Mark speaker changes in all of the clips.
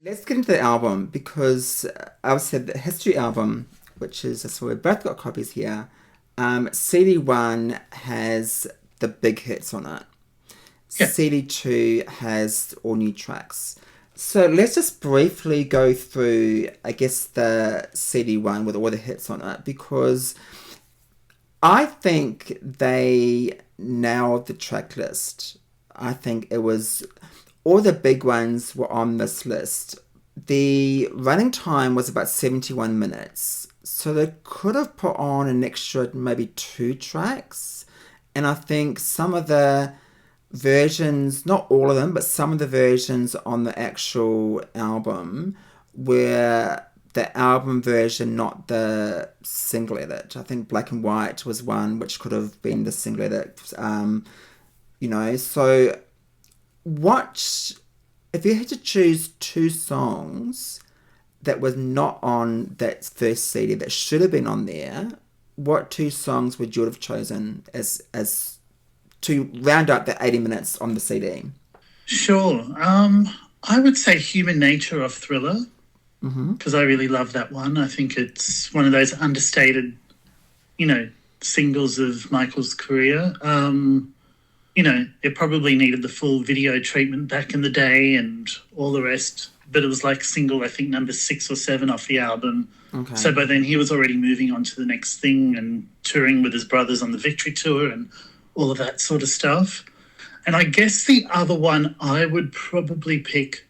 Speaker 1: Let's get into the album because I would say the history album, which is so we've both got copies here. CD1 has the big hits on it.
Speaker 2: Yeah,
Speaker 1: CD2 has all new tracks. So let's just briefly go through, I guess, the CD1 with all the hits on it because I think they nailed the track list. I think it was all the big ones were on this list. The running time was about 71 minutes. So they could have put on an extra maybe two tracks. And I think some of the versions, not all of them, but some of the versions on the actual album were the album version, not the single edit. I think Black and White was one which could have been the single edit. So what if you had to choose two songs that was not on that first CD that should have been on there? What two songs would you have chosen as to round up the 80 minutes on the CD?
Speaker 2: sure. I would say Human Nature of Thriller
Speaker 1: Mm-hmm.
Speaker 2: because I really love that one. I think it's one of those understated, you know, singles of Michael's career. It probably needed the full video treatment back in the day and all the rest, but it was like single, I think number 6 or 7 off the album.
Speaker 1: Okay.
Speaker 2: So by then he was already moving on to the next thing and touring with his brothers on the Victory Tour and all of that sort of stuff. And I guess the other one I would probably pick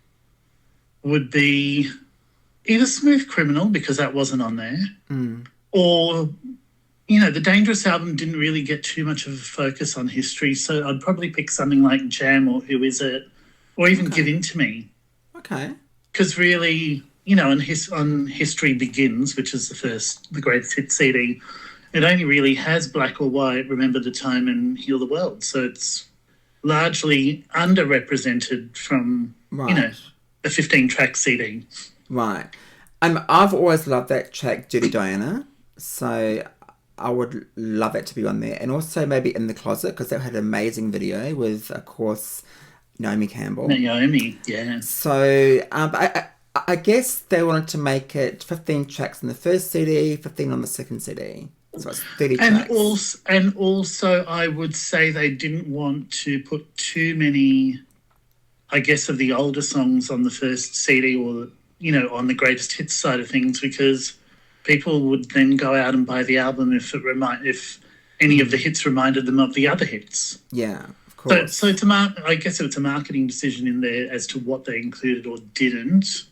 Speaker 2: would be either Smooth Criminal, because that wasn't on there,
Speaker 1: Mm.
Speaker 2: or, the Dangerous album didn't really get too much of a focus on history. So I'd probably pick something like Jam or Who Is It, or even
Speaker 1: Okay.
Speaker 2: Give In to Me.
Speaker 1: Okay.
Speaker 2: Because really, on History Begins, which is the greatest hit CD, it only really has Black or White, Remember the Time, and Heal the World. So it's largely underrepresented from,
Speaker 1: Right.
Speaker 2: a 15-track CD.
Speaker 1: Right. I've always loved that track, Dirty Diana. So I would love it to be on there. And also maybe In the Closet, because that had an amazing video with, of course, Naomi Campbell.
Speaker 2: Naomi, yeah.
Speaker 1: So I guess they wanted to make it 15 tracks on the first CD, 15 on the second CD. So it's 30
Speaker 2: And
Speaker 1: tracks.
Speaker 2: also, I would say they didn't want to put too many, I guess, of the older songs on the first CD or, on the greatest hits side of things, because people would then go out and buy the album if any of the
Speaker 1: Mm.
Speaker 2: hits reminded them of the other hits.
Speaker 1: Yeah, of
Speaker 2: So
Speaker 1: course.
Speaker 2: I guess it's a marketing decision in there as to what they included or didn't.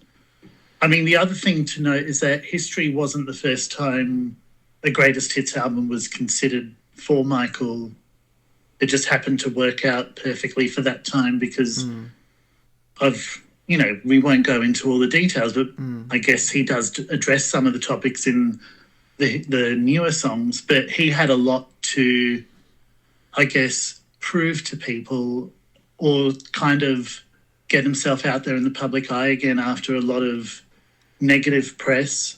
Speaker 2: I mean, the other thing to note is that History wasn't the first time the greatest hits album was considered for Michael. It just happened to work out perfectly for that time because
Speaker 1: Mm,
Speaker 2: of, we won't go into all the details, but
Speaker 1: mm,
Speaker 2: I guess he does address some of the topics in the newer songs, but he had a lot to, I guess, prove to people or kind of get himself out there in the public eye again after a lot of negative press.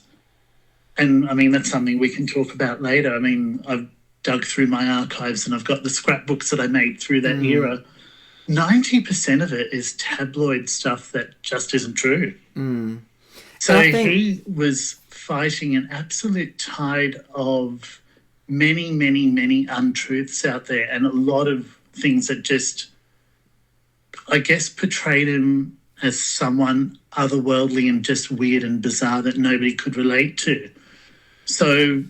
Speaker 2: And I mean, that's something we can talk about later. I mean, I've dug through my archives and I've got the scrapbooks that I made through that
Speaker 1: mm,
Speaker 2: era. 90% of it is tabloid stuff that just isn't true.
Speaker 1: mm. And
Speaker 2: So
Speaker 1: I think,
Speaker 2: he was fighting an absolute tide of many, many, many untruths out there and a lot of things that just, I guess, portrayed him as someone otherworldly and just weird and bizarre that nobody could relate to. So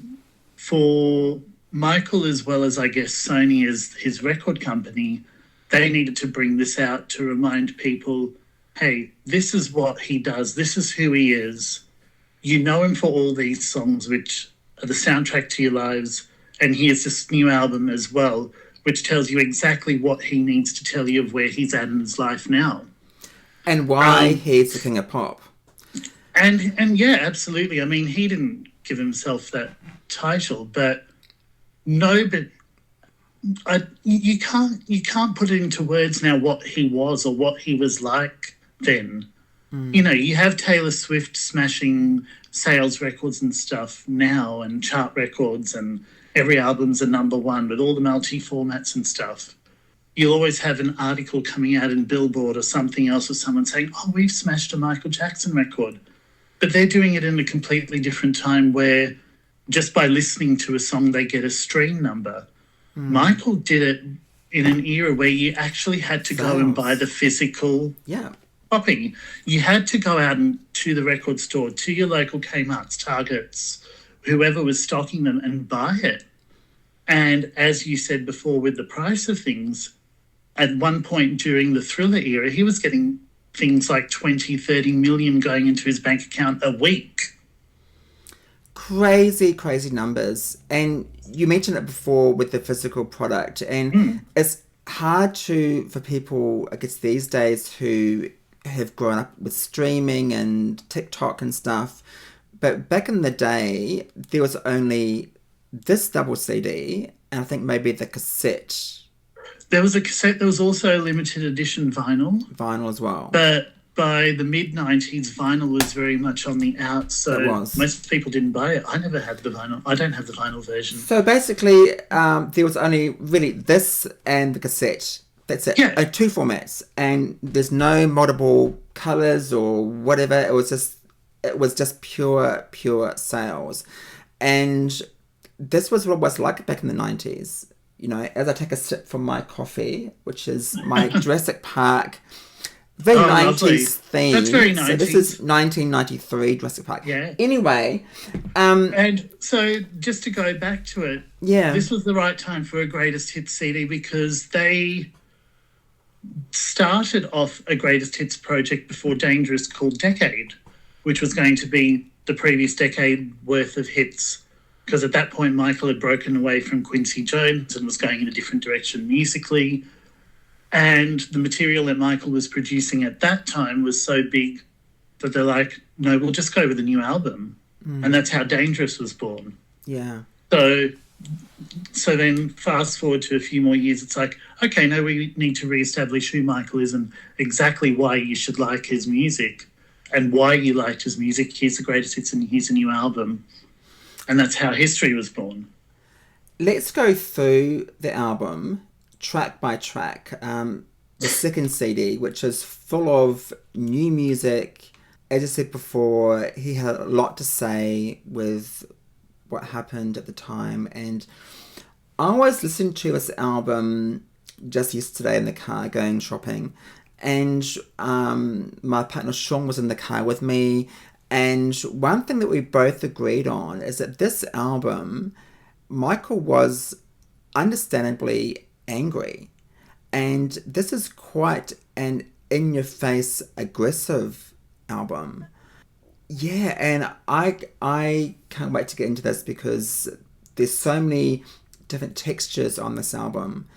Speaker 2: for Michael, as well as I guess Sony as his record company, they needed to bring this out to remind people, hey, this is what he does, this is who he is. You know him for all these songs, which are the soundtrack to your lives, and here's this new album as well, which tells you exactly what he needs to tell you of where he's at in his life now.
Speaker 1: and why
Speaker 2: Um,
Speaker 1: he's the king of pop.
Speaker 2: and yeah, absolutely. I mean, he didn't give himself that title, but no, but you can't put it into words now what he was or what he was like then.
Speaker 1: Mm,
Speaker 2: You have Taylor Swift smashing sales records and stuff now and chart records and every album's a number one with all the multi formats and stuff. you'll always have an article coming out in Billboard or something else, or someone saying, oh, we've smashed a Michael Jackson record. But they're doing it in a completely different time where just by listening to a song, they get a stream number. Michael did it in an era where you actually had to go and buy the physical copy. You had to go out to the record store, to your local Kmart's, Targets, whoever was stocking them, and buy it. And as you said before, with the price of things, at one point during the Thriller era, he was getting things like 20, 30 million going into his bank account a week.
Speaker 1: Crazy, crazy numbers. And you mentioned it before with the physical product. And it's hard for people, I guess, these days who have grown up with streaming and TikTok and stuff. But back in the day, there was only this double CD and I think maybe the cassette.
Speaker 2: There was a cassette. There was also a limited edition vinyl.
Speaker 1: Vinyl as well.
Speaker 2: But by the mid-90s, vinyl was very much on the out, so most people didn't buy it. I never had the vinyl. I don't have the vinyl version.
Speaker 1: So basically, there was only really this and the cassette. That's it.
Speaker 2: Yeah.
Speaker 1: Two formats. And there's no multiple colours or whatever. It was just pure sales. And this was what it was like back in the 90s. You know, as I take a sip from my coffee, which is my Jurassic Park, very 90s
Speaker 2: lovely.
Speaker 1: theme.
Speaker 2: That's very 90s.
Speaker 1: So this is 1993 Jurassic Park.
Speaker 2: Yeah.
Speaker 1: Anyway.
Speaker 2: And so just to go back to it, this was the right time for a greatest hits CD because they started off a greatest hits project before Dangerous called Decade, which was going to be the previous decade worth of hits. Because at that point, Michael had broken away from Quincy Jones and was going in a different direction musically. And the material that Michael was producing at that time was so big that they're like, no, we'll just go with a new album. And that's how Dangerous was born.
Speaker 1: Yeah.
Speaker 2: So then fast forward to a few more years, it's like, okay, no, we need to reestablish who Michael is and exactly why you should like his music and why you liked his music. Here's the greatest hits and here's a new album. And that's how History was born.
Speaker 1: Let's go through the album track by track. The second CD, which is full of new music. As I said before, he had a lot to say with what happened at the time. And I was listening to this album just yesterday in the car going shopping. And my partner Sean was in the car with me. And one thing that we both agreed on is that this album, Michael was understandably angry. And this is quite an in-your-face aggressive album. Yeah, and I can't wait to get into this because there's so many different textures on this album.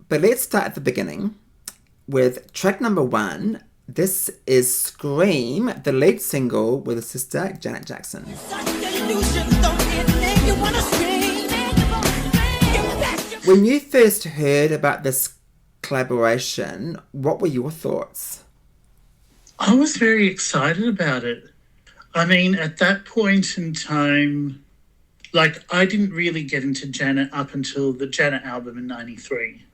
Speaker 1: But let's start at the beginning with track number 1. This is Scream, the lead single with his sister Janet Jackson. When you first heard about this collaboration, what were your thoughts?
Speaker 2: I was very excited about it. I mean, at that point in time, like, I didn't really get into Janet up until the Janet album in 93.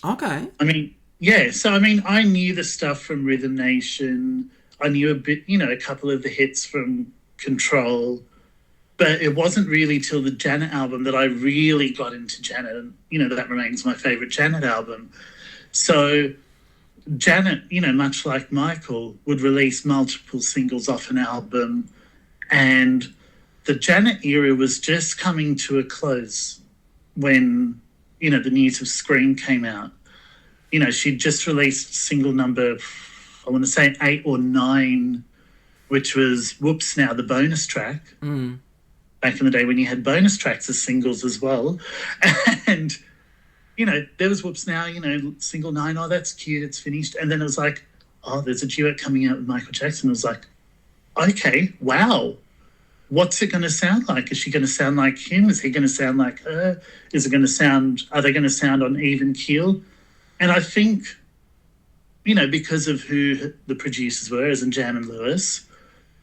Speaker 1: Okay.
Speaker 2: I mean, yeah, so I mean, I knew the stuff from Rhythm Nation. I knew a bit, a couple of the hits from Control. But it wasn't really till the Janet album that I really got into Janet. And, that remains my favourite Janet album. So Janet, much like Michael, would release multiple singles off an album. And the Janet era was just coming to a close when, the news of Scream came out. She'd just released single number, I want to say 8 or 9, which was Whoops Now, the bonus track. Back in the day when you had bonus tracks as singles as well. And, there was Whoops Now, single 9, oh, that's cute, it's finished. And then it was like, oh, there's a duet coming out with Michael Jackson. It was like, okay, wow. What's it going to sound like? Is she going to sound like him? Is he going to sound like her? Are they going to sound on even keel? And I think, because of who the producers were, as in Jan and Lewis,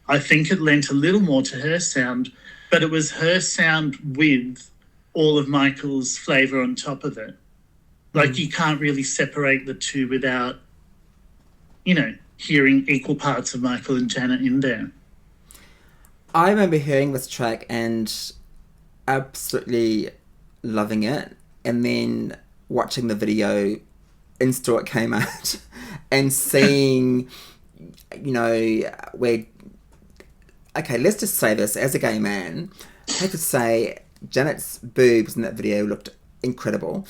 Speaker 2: I think it lent a little more to her sound, but it was her sound with all of Michael's flavour on top of it. Like, you can't really separate the two without, hearing equal parts of Michael and Janet in there.
Speaker 1: I remember hearing this track and absolutely loving it, and then watching the video instantly it came out and seeing, where... Okay, let's just say this. As a gay man, I have to say Janet's boobs in that video looked incredible.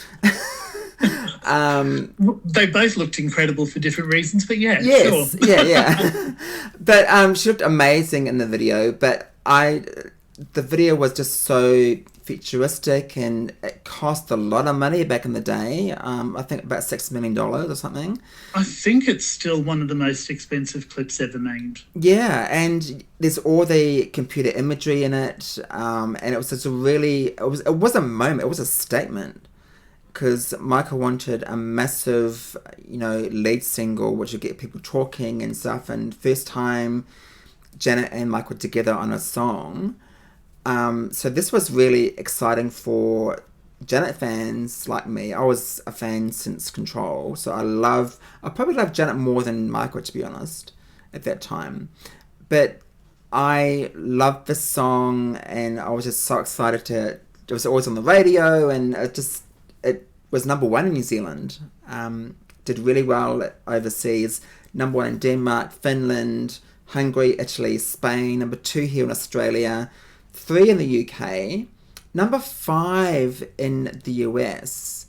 Speaker 2: They both looked incredible for different reasons, but yeah,
Speaker 1: yes,
Speaker 2: sure.
Speaker 1: yeah. But she looked amazing in the video. But the video was just so futuristic, and it cost a lot of money back in the day. I think about $6 million or something.
Speaker 2: I think it's still one of the most expensive clips ever made.
Speaker 1: Yeah, and there's all the computer imagery in it, and it was just it was a moment, it was a statement, because Michael wanted a massive, lead single which would get people talking and stuff, and first time Janet and Michael together on a song. So this was really exciting for Janet fans like me. I was a fan since Control, so I probably love Janet more than Michael, to be honest, at that time. But I loved this song, and I was just so excited it was always on the radio, and it was number one in New Zealand. Did really well overseas. Number one in Denmark, Finland, Hungary, Italy, Spain. Number 2 here in Australia. 3 in the UK. Number 5 in the US.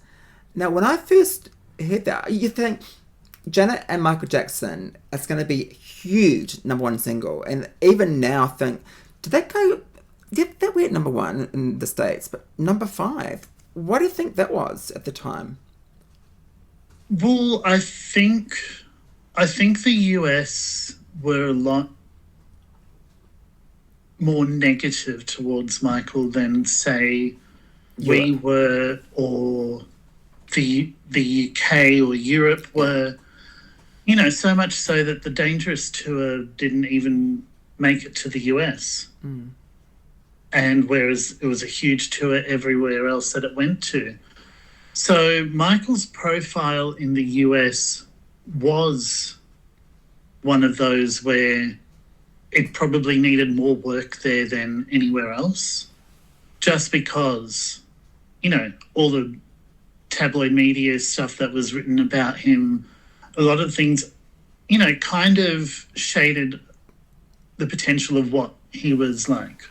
Speaker 1: Now, when I first heard that, you think Janet and Michael Jackson, it's going to be huge number 1 single. And even now, I think, did that went number 1 in the States, but number 5? What do you think that was at the time?
Speaker 2: Well, I think the US were a lot more negative towards Michael than, say, we were, or the UK or Europe were. So much so that the Dangerous tour didn't even make it to the US.
Speaker 1: Mm.
Speaker 2: And whereas it was a huge tour everywhere else that it went to. So Michael's profile in the US was one of those where it probably needed more work there than anywhere else, just because, all the tabloid media stuff that was written about him, a lot of things, kind of shaded the potential of what he was like.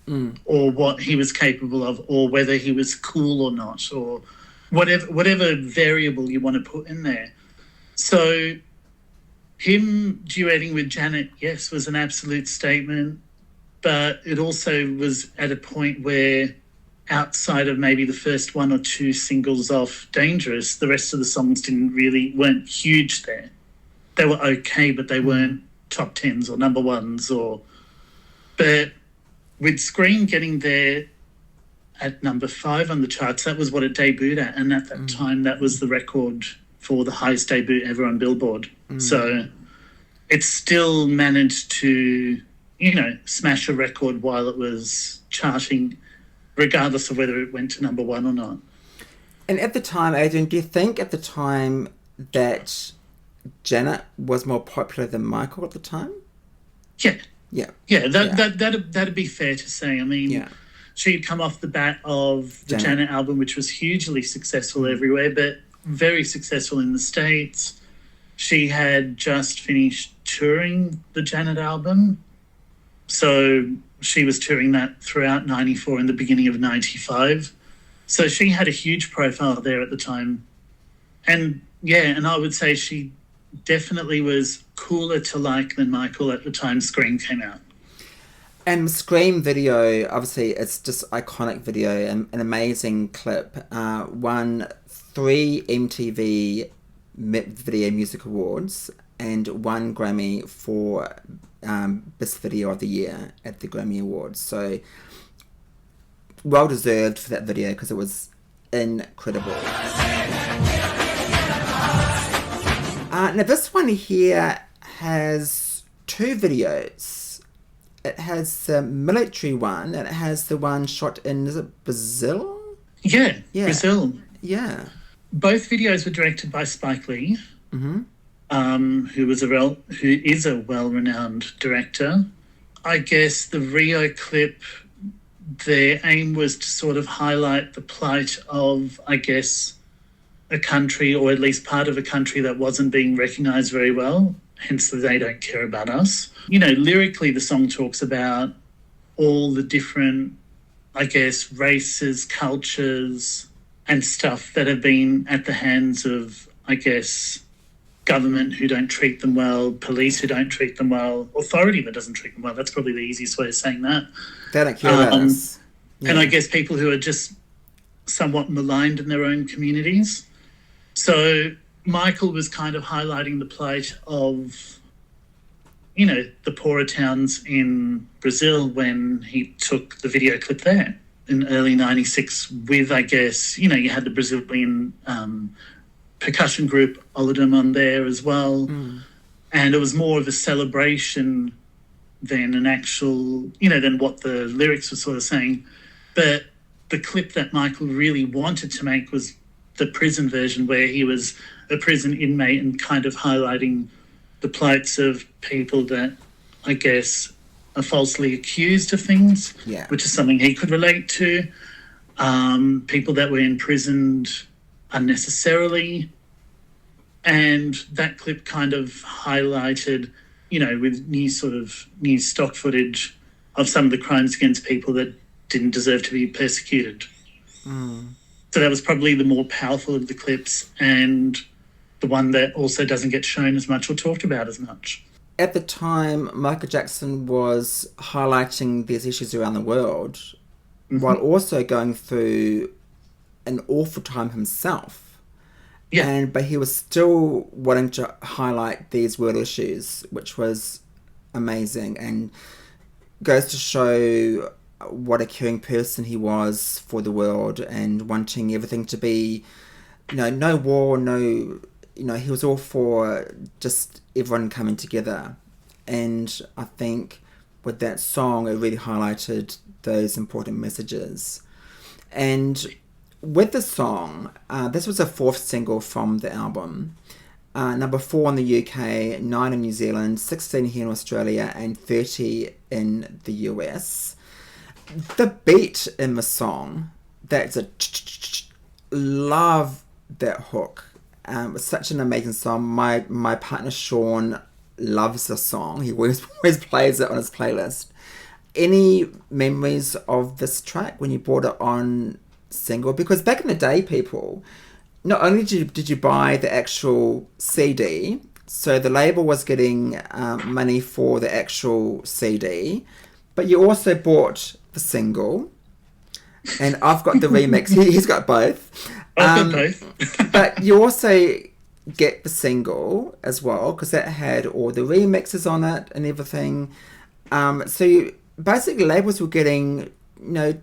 Speaker 1: Mm.
Speaker 2: Or what he was capable of, or whether he was cool or not, or whatever variable you want to put in there. So him duetting with Janet, yes, was an absolute statement, but it also was at a point where, outside of maybe the first 1 or 2 singles off Dangerous, the rest of the songs weren't huge there. They were okay, but they weren't top 10s or number 1s, but with Scream getting there at number 5 on the charts, that was what it debuted at. And at that time, that was the record for the highest debut ever on Billboard. So it still managed to, smash a record while it was charting, regardless of whether it went to number 1 or not.
Speaker 1: And at the time, Adrian, do you think at the time that Janet was more popular than Michael at the time?
Speaker 2: Yeah.
Speaker 1: Yeah.
Speaker 2: That'd be fair to say. I mean, she'd come off the bat of the Janet album, which was hugely successful everywhere, but very successful in the States. She had just finished touring the Janet album. So she was touring that throughout 94 and the beginning of 95. So she had a huge profile there at the time. And I would say she definitely was cooler to like than Michael at the time Scream came out.
Speaker 1: And Scream video, obviously, it's just iconic video, and an amazing clip. Won 3 MTV Video Music Awards and 1 Grammy for Best Video of the Year at the Grammy Awards. So, well deserved for that video because it was incredible. Now this one here has 2 videos. It has the military one, and it has the one shot in, is it Brazil?
Speaker 2: Yeah, Brazil.
Speaker 1: Yeah.
Speaker 2: both videos were directed by Spike Lee, who is a well-renowned director. I guess the Rio clip, their aim was to sort of highlight the plight of, I guess, a country, or at least part of a country that wasn't being recognised very well, hence the They Don't Care About Us. You know, lyrically, the song talks about all the different, I guess, races, cultures and stuff that have been at the hands of, I guess, government who don't treat them well, police who don't treat them well, authority that doesn't treat them well. That's probably the easiest way of saying that.
Speaker 1: They don't care about us. Yeah.
Speaker 2: And I guess people who are just somewhat maligned in their own communities. So Michael was kind of highlighting the plight of, you know, the poorer towns in Brazil when he took the video clip there in early 96 with, I guess, you know, you had the Brazilian percussion group Olodum on there as well. And it was more of a celebration than an actual, you know, than what the lyrics were sort of saying. But the clip that Michael really wanted to make was the prison version, where he was a prison inmate and kind of highlighting the plights of people that, I guess, are falsely accused of things, which is something he could relate to. People that were imprisoned unnecessarily. And that clip kind of highlighted, you know, with new stock footage of some of the crimes against people that didn't deserve to be persecuted. So that was probably the more powerful of the clips, and the one that also doesn't get shown as much or talked about as much.
Speaker 1: At the time, Michael Jackson was highlighting these issues around the world, while also going through an awful time himself. But he was still wanting to highlight these world issues, which was amazing, and goes to show what a caring person he was for the world, and wanting everything to be, you know, no war, no, you know, he was all for just everyone coming together. And I think with that song, it really highlighted those important messages. And with the song, this was a fourth single from the album. Number 4 in the UK, 9 in New Zealand, 16 here in Australia, and 30 in the US. The beat in the song, that's a love that hook. It's such an amazing song. My partner Sean loves the song. He always plays it on his playlist. Any memories of this track when you bought it on single? Because back in the day, people, not only did you buy the actual CD, so the label was getting money for the actual CD, but you also bought the single, and I've got the remix. He's got both.
Speaker 2: I've got both.
Speaker 1: But you also get the single as well, because that had all the remixes on it and everything. Basically, labels were getting, you know,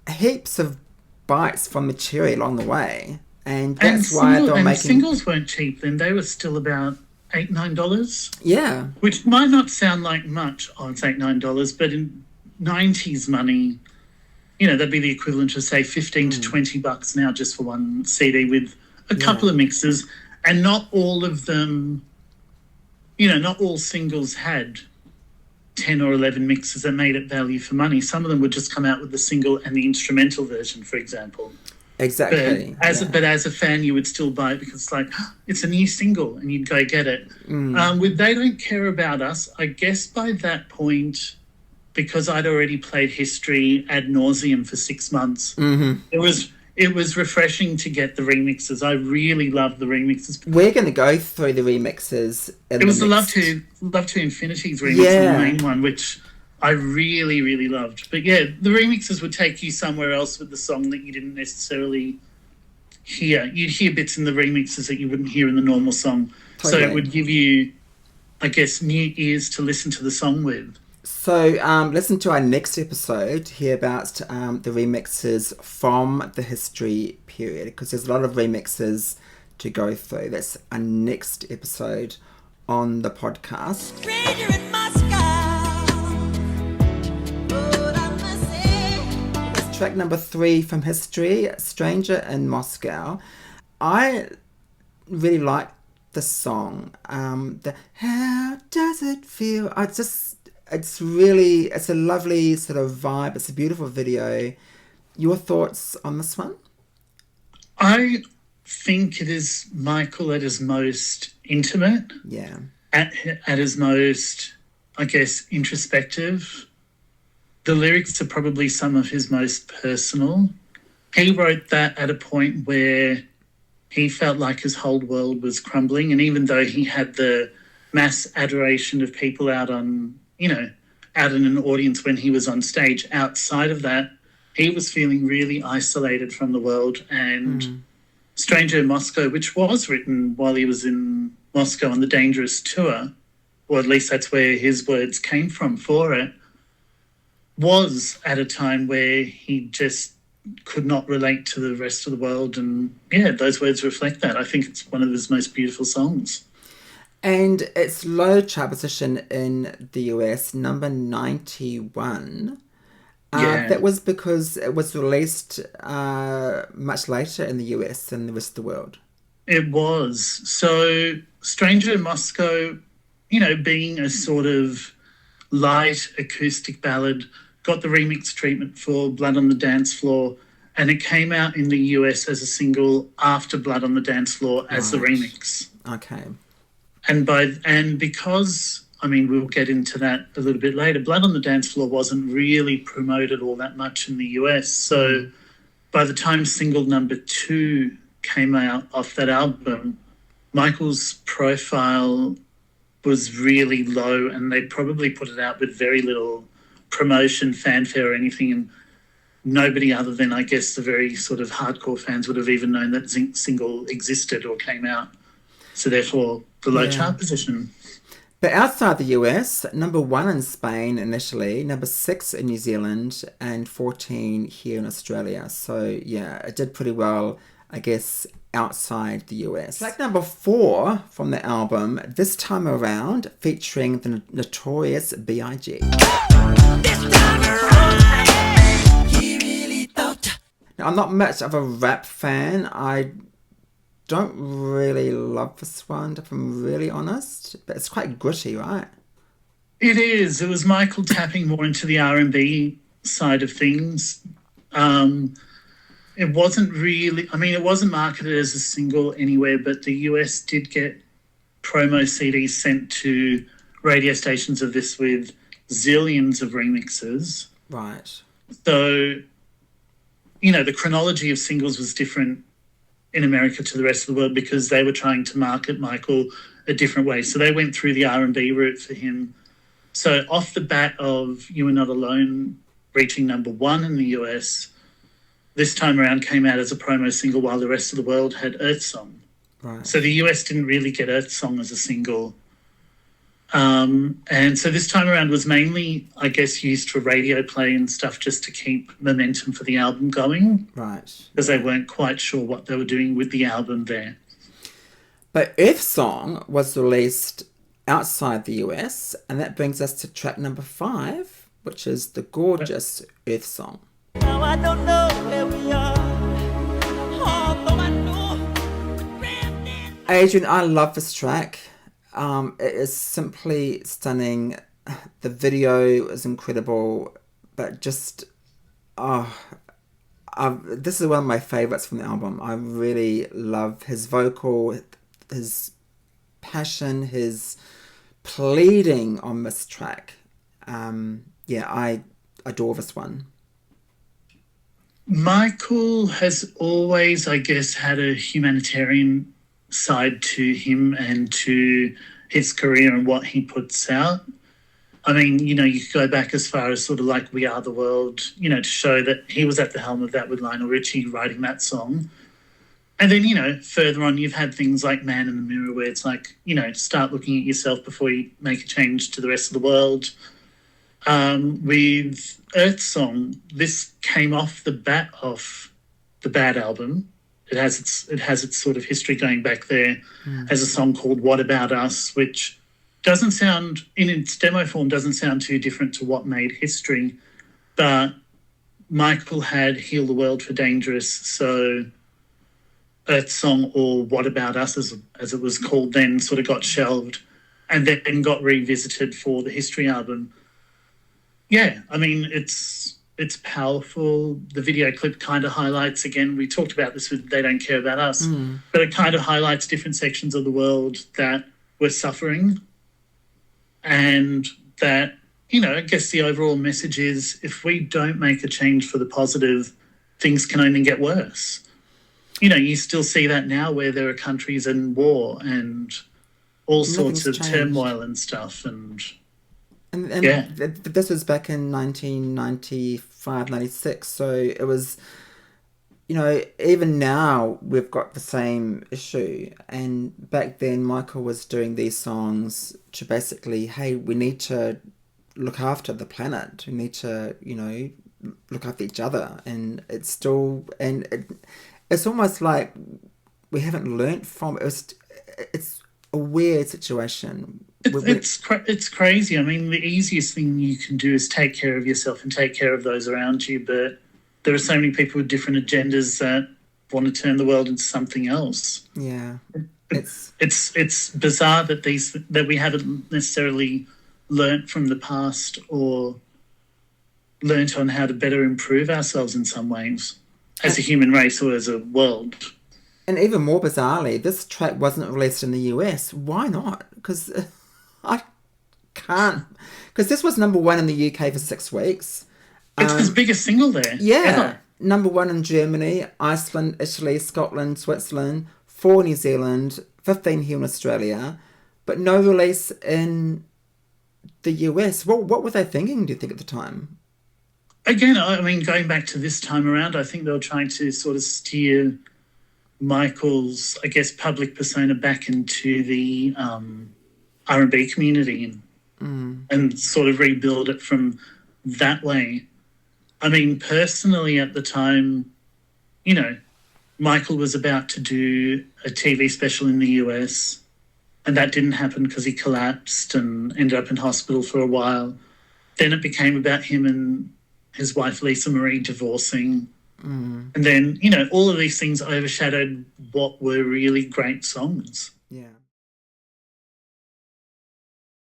Speaker 1: heaps of bites from the cherry along the way, and that's why they were making.
Speaker 2: Singles weren't cheap then; they were still about $8-9.
Speaker 1: Yeah,
Speaker 2: which might not sound like much. Oh, it's $8-9, but in 90s money, you know, that'd be the equivalent of, say, $15 to $20 now just for one CD with a couple of mixes. And not all of them, you know, not all singles had 10 or 11 mixes that made it value for money. Some of them would just come out with the single and the instrumental version, for example.
Speaker 1: Exactly.
Speaker 2: But as a fan, you would still buy it because it's like, it's a new single, and you'd go get it. With They Don't Care About Us, I guess by that point, because I'd already played History ad nauseum for 6 months, it was refreshing to get the remixes. I really loved the remixes.
Speaker 1: We're going to go through the remixes.
Speaker 2: It was the Love to Infinity's remix, the main one, which I really, really loved. But yeah, the remixes would take you somewhere else with the song that you didn't necessarily hear. You'd hear bits in the remixes that you wouldn't hear in the normal song. Totally. So it would give you, I guess, new ears to listen to the song with.
Speaker 1: So listen to our next episode, hear about the remixes from the History period, because there's a lot of remixes to go through. That's our next episode on the podcast.
Speaker 3: Stranger in Moscow.
Speaker 1: Track number 3 from History, Stranger in Moscow. I really like the song. The How Does It Feel? It's a lovely sort of vibe. It's a beautiful video. Your thoughts on this one?
Speaker 2: I think it is Michael at his most intimate,
Speaker 1: Yeah.
Speaker 2: at his most, I guess, introspective. The lyrics are probably some of his most personal. He wrote that at a point where he felt like his whole world was crumbling. And even though he had the mass adoration of people out on, out in an audience when he was on stage, outside of that, he was feeling really isolated from the world. And Stranger in Moscow, which was written while he was in Moscow on the Dangerous tour, or at least that's where his words came from for it, was at a time where he just could not relate to the rest of the world. And yeah, those words reflect that. I think it's one of his most beautiful songs.
Speaker 1: And its low chart position in the US, number 91.
Speaker 2: Yeah.
Speaker 1: That was because it was released much later in the US than the rest of the world.
Speaker 2: It was. So Stranger in Moscow, being a sort of light acoustic ballad, got the remix treatment for Blood on the Dance Floor, and it came out in the US as a single after Blood on the Dance Floor as the remix.
Speaker 1: Okay.
Speaker 2: And because, we'll get into that a little bit later, Blood on the Dance Floor wasn't really promoted all that much in the US. So by the time single number 2 came out off that album, Michael's profile was really low, and they probably put it out with very little promotion, fanfare or anything, and nobody other than, I guess, the very sort of hardcore fans would have even known that single existed or came out. So therefore, the low chart position.
Speaker 1: But outside the US, number 1 in Spain initially, number 6 in New Zealand, and 14 here in Australia. So yeah, it did pretty well, I guess, outside the US. Track number 4 from the album, This Time Around, featuring the Notorious B.I.G. Now, I'm not much of a rap fan. I don't really love this one, if I'm really honest, but it's quite gritty, right?
Speaker 2: It is. It was Michael tapping more into the R&B side of things. It wasn't really, it wasn't marketed as a single anywhere, but the US did get promo CDs sent to radio stations of this with zillions of remixes.
Speaker 1: Right.
Speaker 2: So, the chronology of singles was different in America to the rest of the world because they were trying to market Michael a different way. So they went through the R&B route for him. So off the bat of You Are Not Alone reaching number 1 in the US, This Time Around came out as a promo single while the rest of the world had Earth Song.
Speaker 1: Right.
Speaker 2: So the US didn't really get Earth Song as a single. And so This Time Around was mainly, I guess, used for radio play and stuff just to keep momentum for the album going.
Speaker 1: Right.
Speaker 2: Because they weren't quite sure what they were doing with the album there.
Speaker 1: But Earth Song was released outside the US, and that brings us to track number 5, which is the gorgeous Earth Song. Now I don't know where we are, although I know. Adrian, I love this track. It is simply stunning. The video is incredible, but just this is one of my favorites from the album. I really love his vocal, his passion, his pleading on this track. I adore this one.
Speaker 2: Michael has always, I guess, had a humanitarian side to him and to his career and what he puts out. You could go back as far as sort of like We Are the World, to show that he was at the helm of that with Lionel Richie writing that song. And then, further on, you've had things like Man in the Mirror where it's like, start looking at yourself before you make a change to the rest of the world. With Earth Song, this came off the bat of the Bad album. It has its sort of history going back there as a song called What About Us, which doesn't sound, in its demo form, doesn't sound too different to what made history. But Michael had Heal the World for Dangerous, so that song, or What About Us, as it was called then, sort of got shelved and then got revisited for the History album. Yeah, I mean, it's powerful. The video clip kind of highlights, again, we talked about this with They Don't Care About Us, but it kind of highlights different sections of the world that were suffering, and that, I guess the overall message is, if we don't make a change for the positive, things can only get worse. You still see that now, where there are countries in war and all sorts of turmoil and stuff.
Speaker 1: And
Speaker 2: yeah,
Speaker 1: this was back in 1995, 96. So it was, even now we've got the same issue. And back then, Michael was doing these songs to basically, hey, we need to look after the planet. We need to, look after each other. And it's still, it's almost like we haven't learnt from it. It's a weird situation.
Speaker 2: It's crazy. I mean, the easiest thing you can do is take care of yourself and take care of those around you. But there are so many people with different agendas that want to turn the world into something else.
Speaker 1: Yeah,
Speaker 2: it's bizarre that we haven't necessarily learnt from the past, or learnt on how to better improve ourselves in some ways as a human race or as a world.
Speaker 1: And even more bizarrely, this track wasn't released in the US. Why not? Because I can't. Because this was number one in the UK for 6 weeks.
Speaker 2: It's his biggest single there.
Speaker 1: Yeah.
Speaker 2: Ever.
Speaker 1: Number one in Germany, Iceland, Italy, Scotland, Switzerland, 4 New Zealand, 15 here in Australia, but no release in the US. What were they thinking, do you think, at the time?
Speaker 2: Again, I mean, going back to this time around, I think they were trying to sort of steer Michael's, I guess, public persona back into the R&B community and sort of rebuild it from that way. I mean, personally at the time, Michael was about to do a TV special in the US, and that didn't happen because he collapsed and ended up in hospital for a while. Then it became about him and his wife, Lisa Marie, divorcing. And then, all of these things overshadowed what were really great songs.
Speaker 1: Yeah.